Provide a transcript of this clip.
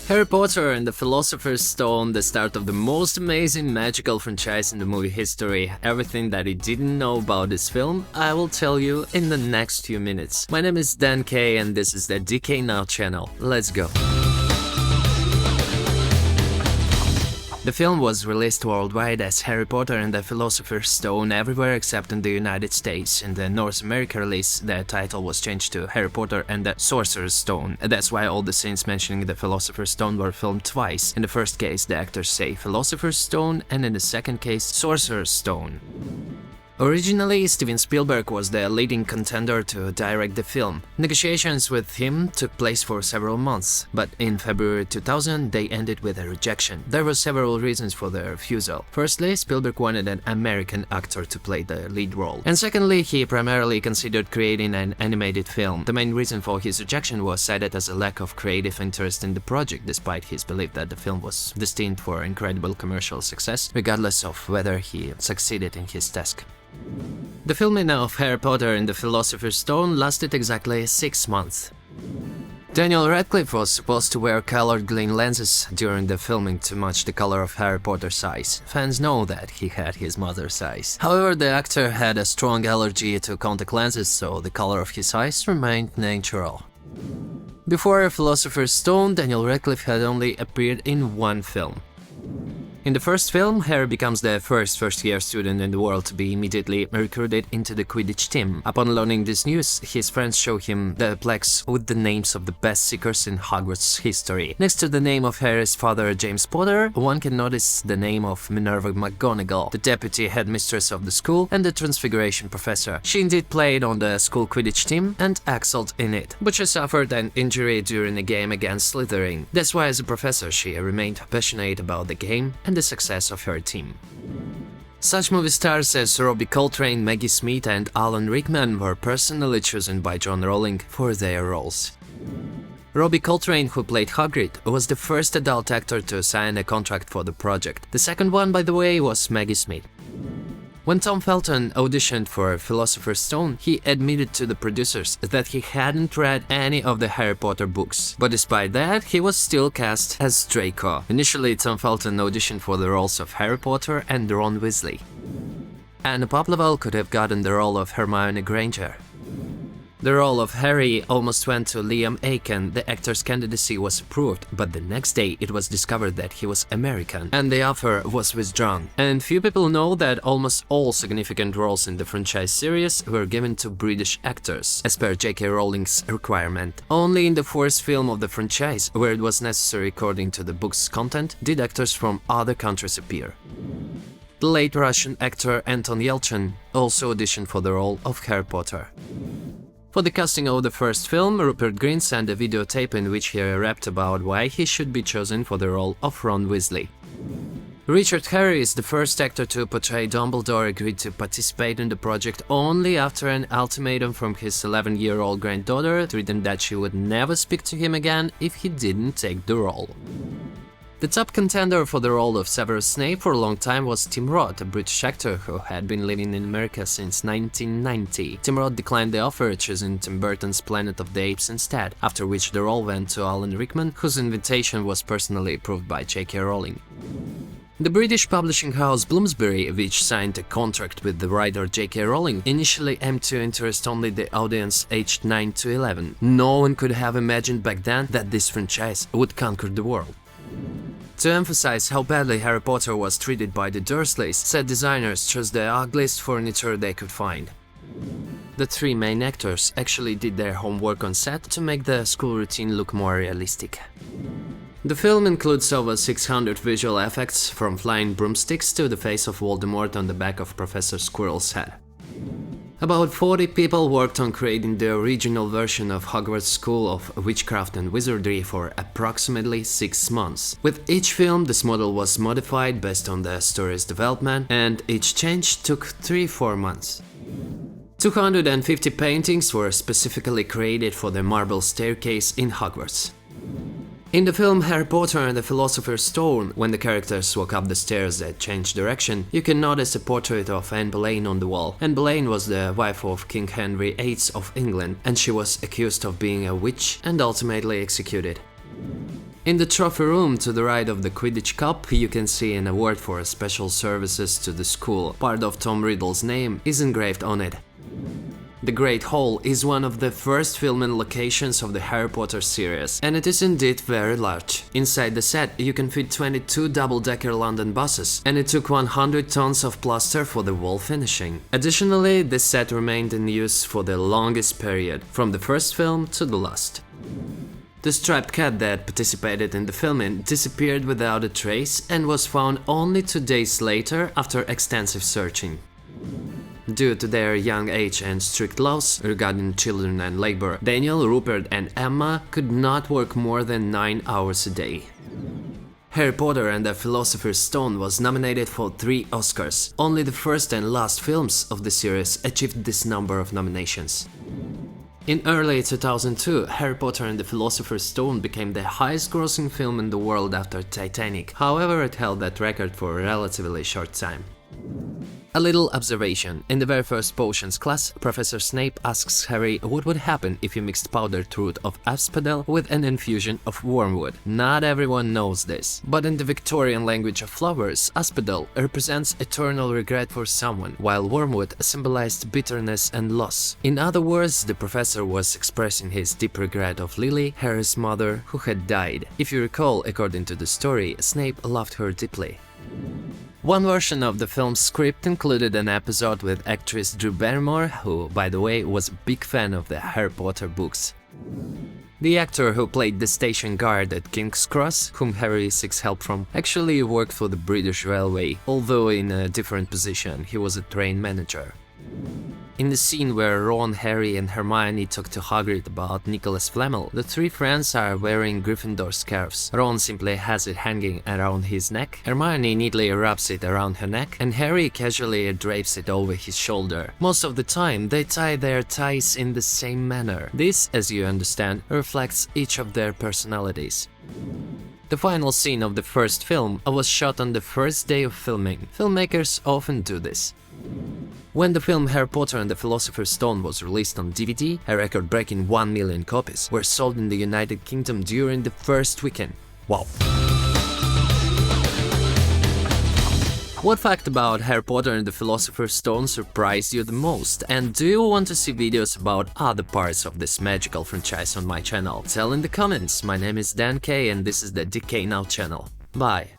Harry Potter and the Philosopher's Stone, the start of the most amazing magical franchise in the movie history. Everything that you didn't know about this film, I will tell you in the next few minutes. My name is Dan K and this is the DK Now channel. Let's go. The film was released worldwide as Harry Potter and the Philosopher's Stone everywhere except in the United States. In the North America release, the title was changed to Harry Potter and the Sorcerer's Stone. That's why all the scenes mentioning the Philosopher's Stone were filmed twice. In the first case, the actors say Philosopher's Stone, and in the second case, Sorcerer's Stone. Originally, Steven Spielberg was the leading contender to direct the film. Negotiations with him took place for several months, but in February 2000 they ended with a rejection. There were several reasons for the refusal. Firstly, Spielberg wanted an American actor to play the lead role. And secondly, he primarily considered creating an animated film. The main reason for his rejection was cited as a lack of creative interest in the project, despite his belief that the film was destined for incredible commercial success, regardless of whether he succeeded in his task. The filming of Harry Potter and the Philosopher's Stone lasted exactly 6 months. Daniel Radcliffe was supposed to wear colored green lenses during the filming to match the color of Harry Potter's eyes. Fans know that he had his mother's eyes. However, the actor had a strong allergy to contact lenses, so the color of his eyes remained natural. Before Philosopher's Stone, Daniel Radcliffe had only appeared in one film. In the first film, Harry becomes the first-year student in the world to be immediately recruited into the Quidditch team. Upon learning this news, his friends show him the plaques with the names of the best seekers in Hogwarts history. Next to the name of Harry's father, James Potter, one can notice the name of Minerva McGonagall, the deputy headmistress of the school and the Transfiguration professor. She indeed played on the school Quidditch team and excelled in it, but she suffered an injury during a game against Slytherin. That's why as a professor she remained passionate about the game and the success of her team. Such movie stars as Robbie Coltrane, Maggie Smith and Alan Rickman were personally chosen by John Rowling for their roles. Robbie Coltrane, who played Hagrid, was the first adult actor to sign a contract for the project. The second one, by the way, was Maggie Smith. When Tom Felton auditioned for Philosopher's Stone, he admitted to the producers that he hadn't read any of the Harry Potter books, but despite that, he was still cast as Draco. Initially, Tom Felton auditioned for the roles of Harry Potter and Ron Weasley. Anna Popplewell could have gotten the role of Hermione Granger. The role of Harry almost went to Liam Aiken. The actor's candidacy was approved, but the next day it was discovered that he was American, and the offer was withdrawn. And few people know that almost all significant roles in the franchise series were given to British actors, as per J.K. Rowling's requirement. Only in the fourth film of the franchise, where it was necessary according to the book's content, did actors from other countries appear. The late Russian actor Anton Yelchin also auditioned for the role of Harry Potter. For the casting of the first film, Rupert Grint sent a videotape in which he rapped about why he should be chosen for the role of Ron Weasley. Richard Harris, the first actor to portray Dumbledore, agreed to participate in the project only after an ultimatum from his 11-year-old granddaughter threatened that she would never speak to him again if he didn't take the role. The top contender for the role of Severus Snape for a long time was Tim Roth, a British actor who had been living in America since 1990. Tim Roth declined the offer, choosing Tim Burton's Planet of the Apes instead, after which the role went to Alan Rickman, whose invitation was personally approved by J.K. Rowling. The British publishing house Bloomsbury, which signed a contract with the writer J.K. Rowling, initially aimed to interest only the audience aged 9 to 11. No one could have imagined back then that this franchise would conquer the world. To emphasize how badly Harry Potter was treated by the Dursleys, set designers chose the ugliest furniture they could find. The three main actors actually did their homework on set to make the school routine look more realistic. The film includes over 600 visual effects, from flying broomsticks to the face of Voldemort on the back of Professor Squirrel's head. About 40 people worked on creating the original version of Hogwarts School of Witchcraft and Wizardry for approximately 6 months. With each film, this model was modified based on the story's development, and each change took 3-4 months. 250 paintings were specifically created for the marble staircase in Hogwarts. In the film Harry Potter and the Philosopher's Stone, when the characters walk up the stairs that change direction, you can notice a portrait of Anne Boleyn on the wall. Anne Boleyn was the wife of King Henry VIII of England, and she was accused of being a witch and ultimately executed. In the trophy room to the right of the Quidditch Cup, you can see an award for special services to the school. Part of Tom Riddle's name is engraved on it. The Great Hall is one of the first filming locations of the Harry Potter series, and it is indeed very large. Inside the set you can fit 22 double-decker London buses, and it took 100 tons of plaster for the wall finishing. Additionally, the set remained in use for the longest period, from the first film to the last. The striped cat that participated in the filming disappeared without a trace and was found only 2 days later after extensive searching. Due to their young age and strict laws regarding children and labor, Daniel, Rupert and Emma could not work more than 9 hours a day. Harry Potter and the Philosopher's Stone was nominated for 3 Oscars. Only the first and last films of the series achieved this number of nominations. In early 2002, Harry Potter and the Philosopher's Stone became the highest-grossing film in the world after Titanic. However, it held that record for a relatively short time. A little observation. In the very first potions class, Professor Snape asks Harry what would happen if he mixed powdered root of asphodel with an infusion of wormwood. Not everyone knows this, but in the Victorian language of flowers, asphodel represents eternal regret for someone, while wormwood symbolized bitterness and loss. In other words, the professor was expressing his deep regret of Lily, Harry's mother, who had died. If you recall, according to the story, Snape loved her deeply. One version of the film's script included an episode with actress Drew Barrymore, who, by the way, was a big fan of the Harry Potter books. The actor who played the station guard at King's Cross, whom Harry seeks help from, actually worked for the British Railway, although in a different position. He was a train manager. In the scene where Ron, Harry and Hermione talk to Hagrid about Nicholas Flamel, the 3 friends are wearing Gryffindor scarves. Ron simply has it hanging around his neck, Hermione neatly wraps it around her neck, and Harry casually drapes it over his shoulder. Most of the time, they tie their ties in the same manner. This, as you understand, reflects each of their personalities. The final scene of the first film was shot on the first day of filming. Filmmakers often do this. When the film Harry Potter and the Philosopher's Stone was released on DVD, a record-breaking 1 million copies were sold in the United Kingdom during the first weekend. Wow! What fact about Harry Potter and the Philosopher's Stone surprised you the most? And do you want to see videos about other parts of this magical franchise on my channel? Tell in the comments. My name is Dan K and this is the DK Now channel. Bye!